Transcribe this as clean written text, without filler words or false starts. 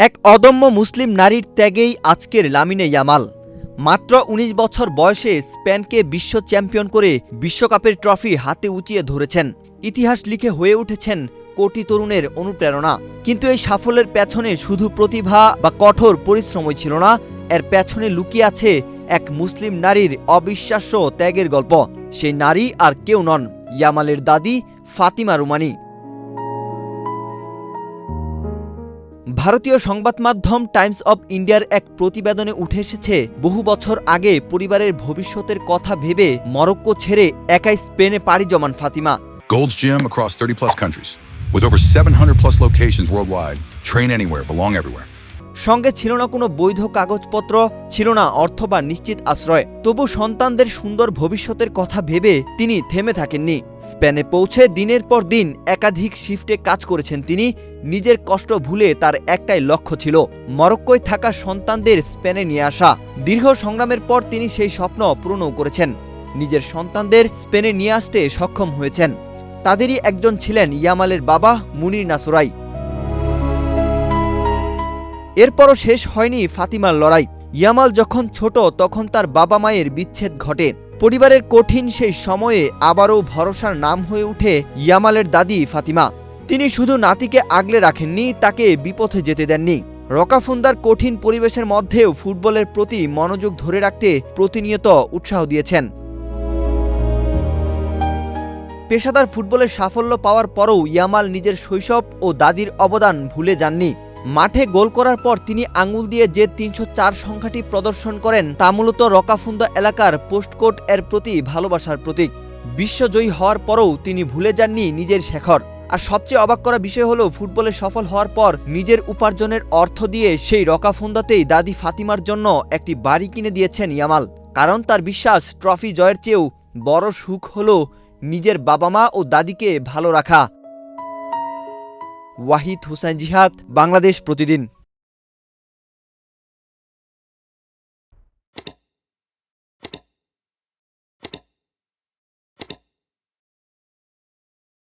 এক অদম্য মুসলিম নারীর ত্যাগেই আজকের লামিনে ইয়ামাল। মাত্র ১৯ বছর বয়সে স্পেনকে বিশ্ব চ্যাম্পিয়ন করে বিশ্বকাপের ট্রফি হাতে উঁচিয়ে ধরেছেন। ইতিহাস লিখে হয়ে উঠেছেন কোটি তরুণের অনুপ্রেরণা। কিন্তু এই সাফল্যের পেছনে শুধু প্রতিভা বা কঠোর পরিশ্রমই ছিল না, এর পেছনে লুকিয়ে আছে এক মুসলিম নারীর অবিশ্বাস্য ত্যাগের গল্প। সেই নারী আর কেউ নন, ইয়ামালের দাদি ফাতিমা রুমানি। ভারতীয় সংবাদ মাধ্যম টাইমস অব ইন্ডিয়ার এক প্রতিবেদনে উঠে এসেছে, বহু বছর আগে পরিবারের ভবিষ্যতের কথা ভেবে মরক্কো ছেড়ে একাই স্পেনে পাড়ি জমান Fatima. Gold's Gym across 30 plus countries with over 700 plus locations worldwide. Train anywhere, belong everywhere. সঙ্গে ছিল না কোনো বৈধ কাগজপত্র, ছিল না অর্থ বা নিশ্চিত আশ্রয়। তবু সন্তানদের সুন্দর ভবিষ্যতের কথা ভেবে তিনি থেমে থাকেননি। স্পেনে পৌঁছে দিনের পর দিন একাধিক শিফটে কাজ করেছেন তিনি। নিজের কষ্ট ভুলে তার একটাই লক্ষ্য ছিল, মরক্কোয় থাকা সন্তানদের স্পেনে নিয়ে আসা। দীর্ঘ সংগ্রামের পর তিনি সেই স্বপ্ন পূরণও করেছেন। নিজের সন্তানদের স্পেনে নিয়ে আসতে সক্ষম হয়েছেন। তাদেরই একজন ছিলেন ইয়ামালের বাবা মুনির নাসুরাই। এরপরও শেষ হয়নি ফাতিমার লড়াই। ইয়ামাল যখন ছোট তখন তার বাবা মায়ের বিচ্ছেদ ঘটে। পরিবারের কঠিন সেই সময়ে আবারও ভরসার নাম হয়ে ওঠে ইয়ামালের দাদি ফাতিমা। তিনি শুধু নাতিকে আগলে রাখেননি, তাকে বিপথে যেতে দেননি। রকাফুন্দার কঠিন পরিবেশের মধ্যেও ফুটবলের প্রতি মনোযোগ ধরে রাখতে প্রতিনিয়ত উৎসাহ দিয়েছেন। পেশাদার ফুটবলের সাফল্য পাওয়ার পরও ইয়ামাল নিজের শৈশব ও দাদির অবদান ভুলে যাননি। মাঠে গোল করার পর তিনি আঙুল দিয়ে যে ৩০৪ সংখ্যাটি প্রদর্শন করেন, তা মূলত রকাফুন্দা এলাকার পোস্টকোড এর প্রতি ভালোবাসার প্রতীক। বিশ্বজয়ী হওয়ার পরও তিনি ভুলে যাননি নিজের শেখর। আর সবচেয়ে অবাক করা বিষয় হলো, ফুটবলে সফল হওয়ার পর নিজের উপার্জনের অর্থ দিয়ে সেই রকাফুন্দাতেই দাদি ফাতিমার জন্য একটি বাড়ি কিনে দিয়েছেন ইয়ামাল। কারণ তার বিশ্বাস, ট্রফি জয়ের চেয়েও বড় সুখ হলো নিজের বাবা মা ও দাদিকে ভালো রাখা। ওয়াহিদ হুসাইন জিহাদ, বাংলাদেশ প্রতিদিন।